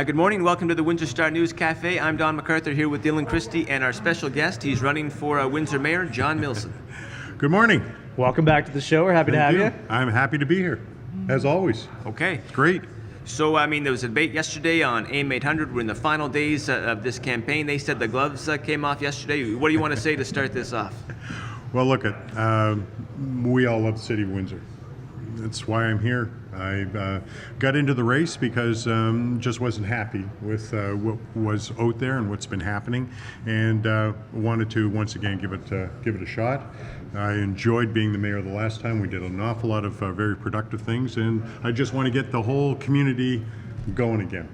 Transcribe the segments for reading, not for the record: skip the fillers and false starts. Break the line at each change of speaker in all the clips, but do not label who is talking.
Good morning. Welcome to the Windor Star News Cafe. I'm Don McArthur here with Dylan Kristy and our special guest. He's running for Windsor Mayor, John Millson.
Good morning.
Welcome back to the show. We're happy to have you.
I'm happy to be here, as always.
Okay.
Great.
So, there was a debate yesterday on AIM 800. We're in the final days of this campaign. They said the gloves came off yesterday. What do you want to say to start this off?
Well, look, we all love the city of Windsor. That's why I'm here. I got into the race because just wasn't happy with what was out there and what's been happening, and wanted to once again give it a shot. I enjoyed being the mayor the last time. We did an awful lot of very productive things, and I just want to get the whole community going again.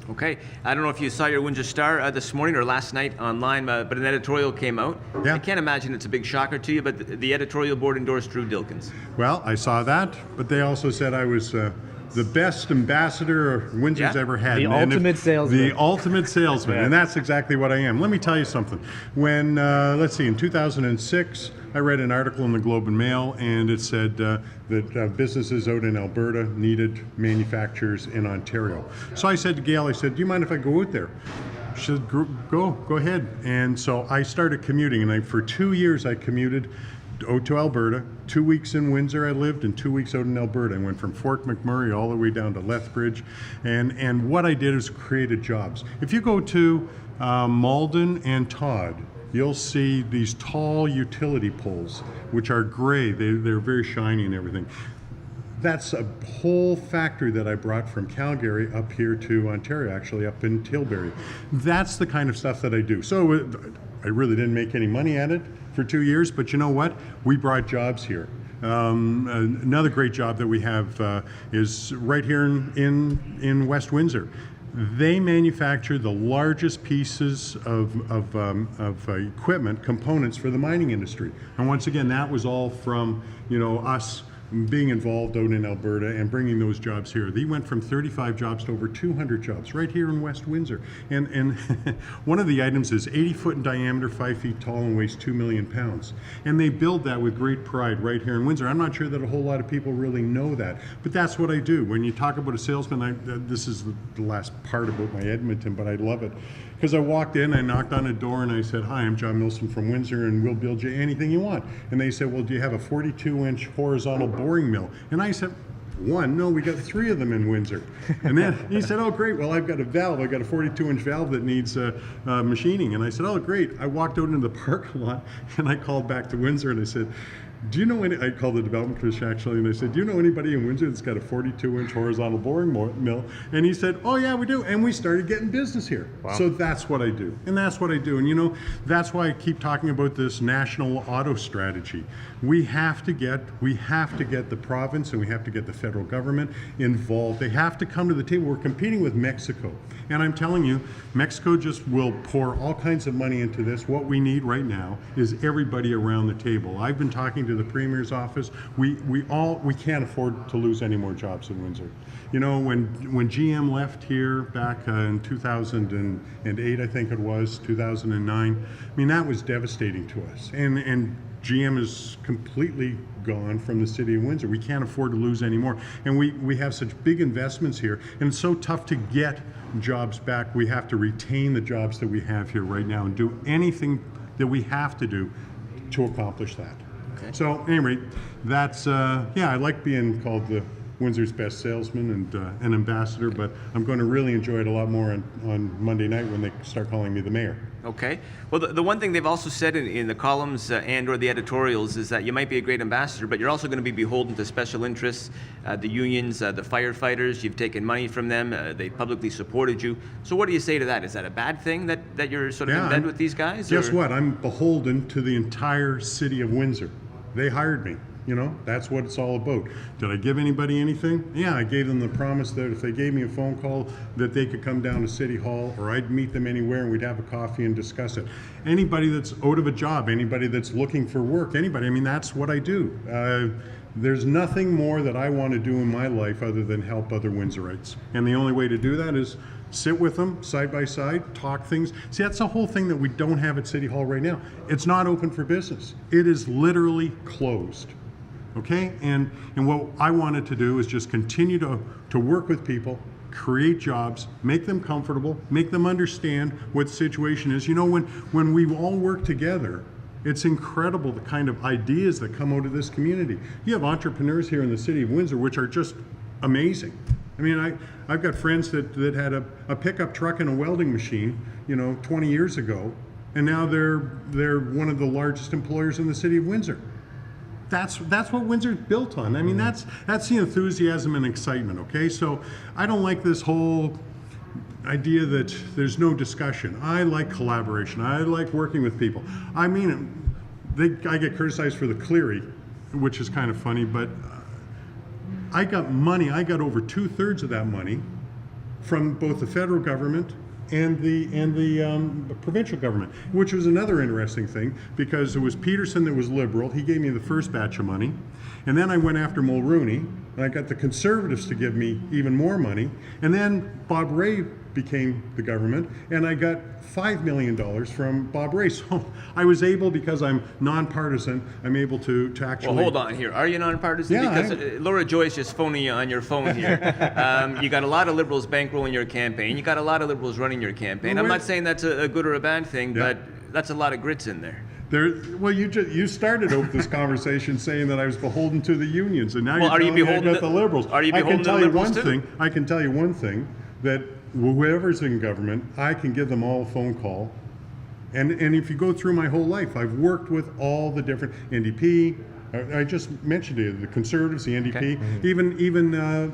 Okay. I don't know if you saw your Windsor Star this morning or last night online, but an editorial came out.
Yeah.
I can't imagine it's a big shocker to you, but the editorial board endorsed Drew Dilkins.
Well, I saw that, but they also said I was the best ambassador Windsor's ever had.
The ultimate salesman.
The ultimate salesman,
Yeah.
and that's exactly what I am. Let me tell you something. When, let's see, in 2006, I read an article in the Globe and Mail, and it said that businesses out in Alberta needed manufacturers in Ontario. So I said to Gail, I said, do you mind if I go out there? She said, go ahead. And so I started commuting, and for 2 years I commuted out to Alberta. 2 weeks in Windsor I lived, and 2 weeks out in Alberta. I went from Fort McMurray all the way down to Lethbridge, and what I did is created jobs. If you go to Malden and Todd, you'll see these tall utility poles, which are gray. They're very shiny and everything. That's a whole factory that I brought from Calgary up here to Ontario, actually up in Tilbury. That's the kind of stuff that I do. So I really didn't make any money at it for 2 years, but you know what? We brought jobs here. Another great job that we have is right here in West Windsor. They manufacture the largest pieces of equipment, components for the mining industry. And once again, that was all from, us being involved out in Alberta and bringing those jobs here. They went from 35 jobs to over 200 jobs right here in West Windsor. And one of the items is 80 foot in diameter, 5 feet tall, and weighs 2 million pounds. And they build that with great pride right here in Windsor. I'm not sure that a whole lot of people really know that, but that's what I do. When you talk about a salesman, this is the last part about my Edmonton, but I love it. Because I walked in, I knocked on a door, and I said, hi, I'm John Millson from Windsor, and we'll build you anything you want. And they said, well, do you have a 42-inch horizontal boring mill? And I said, one? No, we got 3 of them in Windsor. And then he said, oh, great, well, I've got a valve. I've got a 42-inch valve that needs machining. And I said, oh, great. I walked out into the parking lot, and I called back to Windsor, and I said, do you know I called the development commission actually, and I said, do you know anybody in Windsor that's got a 42-inch horizontal boring mill? And he said, oh yeah, we do. And we started getting business here.
Wow.
So that's what I do. And that's what I do. And that's why I keep talking about this national auto strategy. We have to get the province and we have to get the federal government involved. They have to come to the table. We're competing with Mexico. And I'm telling you, Mexico just will pour all kinds of money into this. What we need right now is everybody around the table. I've been talking to the Premier's office. We can't afford to lose any more jobs in Windsor. When GM left here back in 2008, I think it was, 2009, that was devastating to us. And GM is completely gone from the city of Windsor. We can't afford to lose any more. And we have such big investments here, and it's so tough to get jobs back. We have to retain the jobs that we have here right now and do anything that we have to do to accomplish that. Okay. So anyway, that's, I like being called the Windsor's best salesman and an ambassador, but I'm going to really enjoy it a lot more on Monday night when they start calling me the mayor.
Okay. Well, the one thing they've also said in the columns and or the editorials is that you might be a great ambassador, but you're also going to be beholden to special interests, the unions, the firefighters. You've taken money from them. They publicly supported you. So what do you say to that? Is that a bad thing that you're sort of in bed with these guys?
Guess what? I'm beholden to the entire city of Windsor. They hired me. That's what it's all about. Did I give anybody anything? Yeah, I gave them the promise that if they gave me a phone call that they could come down to City Hall, or I'd meet them anywhere and we'd have a coffee and discuss it. Anybody that's out of a job, anybody that's looking for work, anybody, that's what I do. There's nothing more that I want to do in my life other than help other Windsorites. And the only way to do that is sit with them side by side, talk things. See, that's the whole thing that we don't have at City Hall right now. It's not open for business. It is literally closed. Okay, and what I wanted to do is just continue to work with people, create jobs, make them comfortable, make them understand what the situation is. You know, when we all work together, it's incredible the kind of ideas that come out of this community. You have entrepreneurs here in the city of Windsor which are just amazing. I mean, I've got friends that had a pickup truck and a welding machine, 20 years ago, and now they're one of the largest employers in the city of Windsor. That's what Windsor's built on. I mean, that's the enthusiasm and excitement, okay? So I don't like this whole idea that there's no discussion. I like collaboration. I like working with people. I mean, I get criticized for the Cleary, which is kind of funny, but I got money. I got over 2/3 of that money from both the federal government and the provincial government, which was another interesting thing, because it was Peterson that was Liberal. He gave me the first batch of money, and then I went after Mulrooney, and I got the Conservatives to give me even more money, and then Bob Rae became the government, and I got $5 million from Bob Rae. So I was able, because I'm nonpartisan, I'm able to actually...
Well, hold on here. Are you nonpartisan?
Yeah,
because Laura Joyce just phoning you on your phone here. You got a lot of Liberals bankrolling your campaign. You got a lot of Liberals running your campaign.
Well,
I'm not saying that's a good or a bad thing, but that's a lot of grits in there.
Well, you started out this conversation saying that I was beholden to the unions, and now
Well,
you're telling me I got the Liberals.
Are you beholden to the Liberals too?
I can tell you one thing, that whoever's in government, I can give them all a phone call. And if you go through my whole life, I've worked with all the different NDP. I just mentioned it, the Conservatives, the NDP,
Okay.
even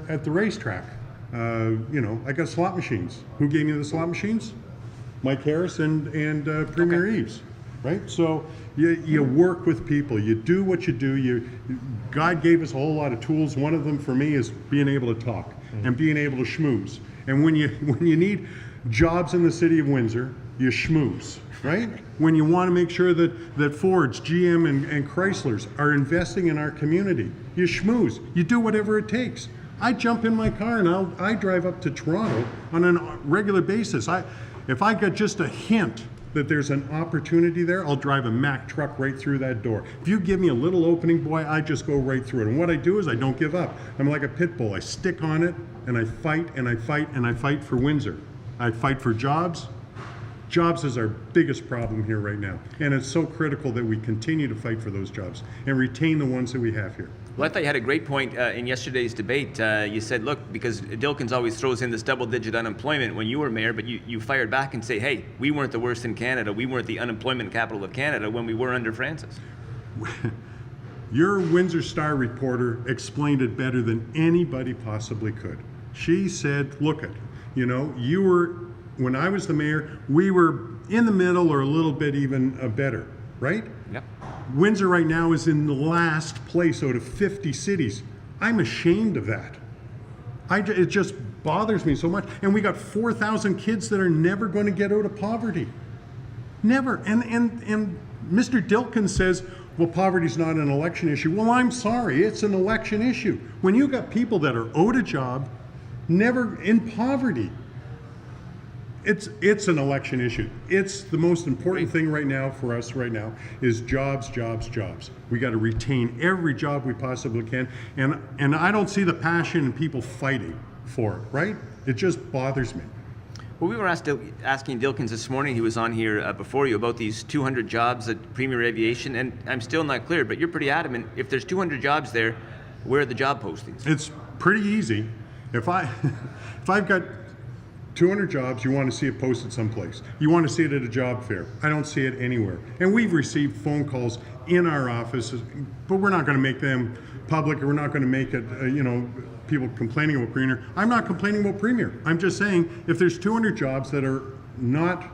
at the racetrack. I got slot machines. Who gave me the slot machines? Mike Harris and Premier Eves. Right? So you work with people. You do what you do. God gave us a whole lot of tools. One of them for me is being able to talk and being able to schmooze. And when you need jobs in the city of Windsor, you schmooze, right? When you want to make sure that Fords, GM, and Chryslers are investing in our community, you schmooze. You do whatever it takes. I jump in my car and I drive up to Toronto on a regular basis. If I got just a hint that there's an opportunity there, I'll drive a Mack truck right through that door. If you give me a little opening, boy, I just go right through it. And what I do is I don't give up. I'm like a pit bull. I stick on it, and I fight, and I fight, and I fight for Windsor. I fight for jobs. Jobs is our biggest problem here right now. And it's so critical that we continue to fight for those jobs and retain the ones that we have here.
Well, I thought you had a great point in yesterday's debate. You said, look, because Dilkins always throws in this double-digit unemployment when you were mayor, but you fired back and say, hey, we weren't the worst in Canada. We weren't the unemployment capital of Canada when we were under Francis.
Your Windsor Star reporter explained it better than anybody possibly could. She said, look, when I was the mayor, we were in the middle or a little bit even better, right?
Yep.
Windsor right now is in the last place out of 50 cities. I'm ashamed of that. It just bothers me so much. And we got 4,000 kids that are never going to get out of poverty. Never. And Mr. Dilkins says, well, poverty's not an election issue. Well, I'm sorry, it's an election issue. When you got people that are out of job, never in poverty, it's an election issue. It's the most important thing right now for us right now is jobs, jobs, jobs. We got to retain every job we possibly can. And I don't see the passion in people fighting for it, right? It just bothers me.
Well, we were asking Dilkins this morning, he was on here before you, about these 200 jobs at Premier Aviation, and I'm still not clear, but you're pretty adamant. If there's 200 jobs there, where are the job postings?
It's pretty easy. If I've got 200 jobs, you want to see it posted someplace. You want to see it at a job fair. I don't see it anywhere. And we've received phone calls in our office, but we're not going to make them public, or we're not going to make it, people complaining about Premier. I'm not complaining about Premier. I'm just saying, if there's 200 jobs that are not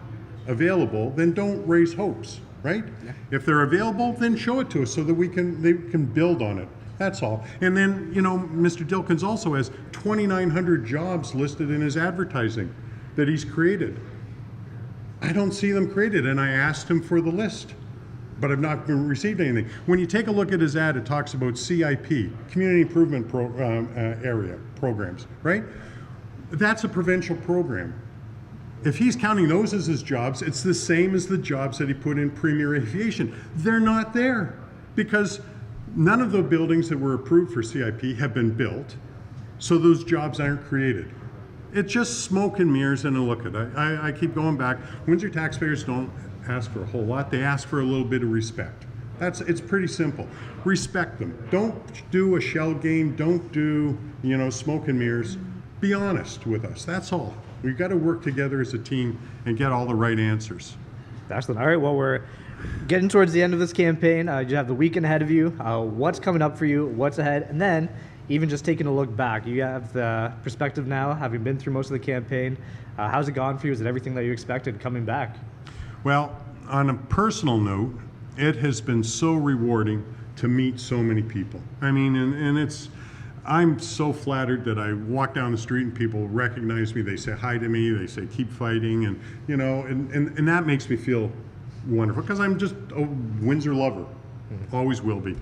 available, then don't raise hopes, right? Yeah. If they're available, then show it to us so that they can build on it. That's all. And then, Mr. Dilkins also has 2,900 jobs listed in his advertising that he's created. I don't see them created, and I asked him for the list, but I've not received anything. When you take a look at his ad, it talks about CIP, Community Improvement Area programs, right? That's a provincial program. If he's counting those as his jobs, it's the same as the jobs that he put in Premier Aviation. They're not there because none of the buildings that were approved for CIP have been built, so those jobs aren't created. It's just smoke and mirrors and a look at it. I keep going back. Windsor taxpayers don't ask for a whole lot. They ask for a little bit of respect. It's pretty simple. Respect them. Don't do a shell game. Don't do, smoke and mirrors. Be honest with us. That's all. We've got to work together as a team and get all the right answers.
Excellent. All right. Well, we're getting towards the end of this campaign. You have the weekend ahead of you. What's coming up for you? What's ahead? And then even just taking a look back, you have the perspective now, having been through most of the campaign. How's it gone for you? Is it everything that you expected coming back?
Well, on a personal note, it has been so rewarding to meet so many people. I mean, I'm so flattered that I walk down the street and people recognize me. They say hi to me. They say keep fighting, and and that makes me feel wonderful because I'm just a Windsor lover, always will be.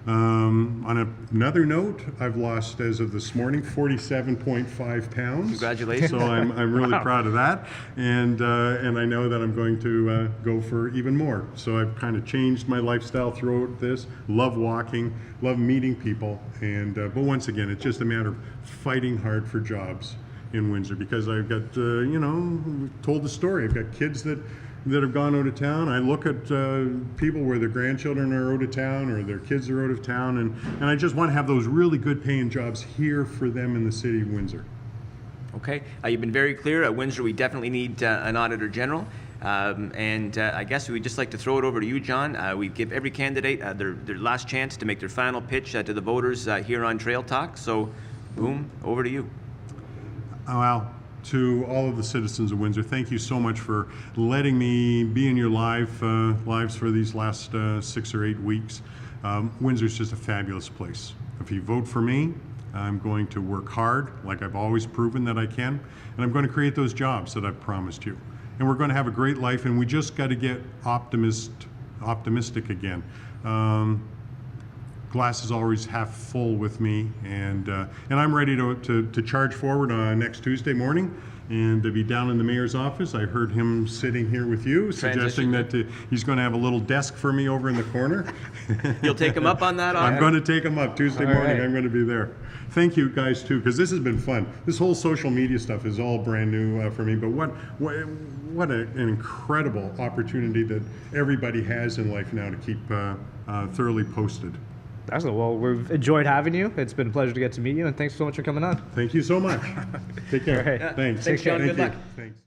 On another note, I've lost, as of this morning, 47.5 pounds.
Congratulations.
So I'm really proud of that, and I know that I'm going to go for even more. So I've kind of changed my lifestyle throughout this. Love walking, love meeting people, and but once again, it's just a matter of fighting hard for jobs in Windsor because I've got told the story. I've got kids that have gone out of town. I look at people where their grandchildren are out of town or their kids are out of town, and I just want to have those really good paying jobs here for them in the city of Windsor.
Okay, you've been very clear. At Windsor, we definitely need an Auditor General. And I guess we'd just like to throw it over to you, John. We give every candidate their last chance to make their final pitch to the voters here on Trail Talk. So, boom, over to you.
Oh, wow. To all of the citizens of Windsor, thank you so much for letting me be in your lives for these last 6 or 8 weeks. Windsor's just a fabulous place. If you vote for me, I'm going to work hard, like I've always proven that I can, and I'm going to create those jobs that I've promised you. And we're going to have a great life, and we just got to get optimistic again. Glass is always half full with me, and I'm ready to charge forward on next Tuesday morning and to be down in the mayor's office. I heard him sitting here with you, suggesting that he's going to have a little desk for me over in the corner.
You'll take him up on that offer?
I'm going to take him up Tuesday morning. Right. I'm going to be there. Thank you guys too, because this has been fun. This whole social media stuff is all brand new for me, but what an incredible opportunity that everybody has in life now to keep thoroughly posted.
Excellent. Well, we've enjoyed having you. It's been a pleasure to get to meet you, and thanks so much for coming on.
Thank you so much. Take care.
Right.
Yeah.
Thanks.
Thanks, John.
Thank
Good
you.
luck.
Thanks.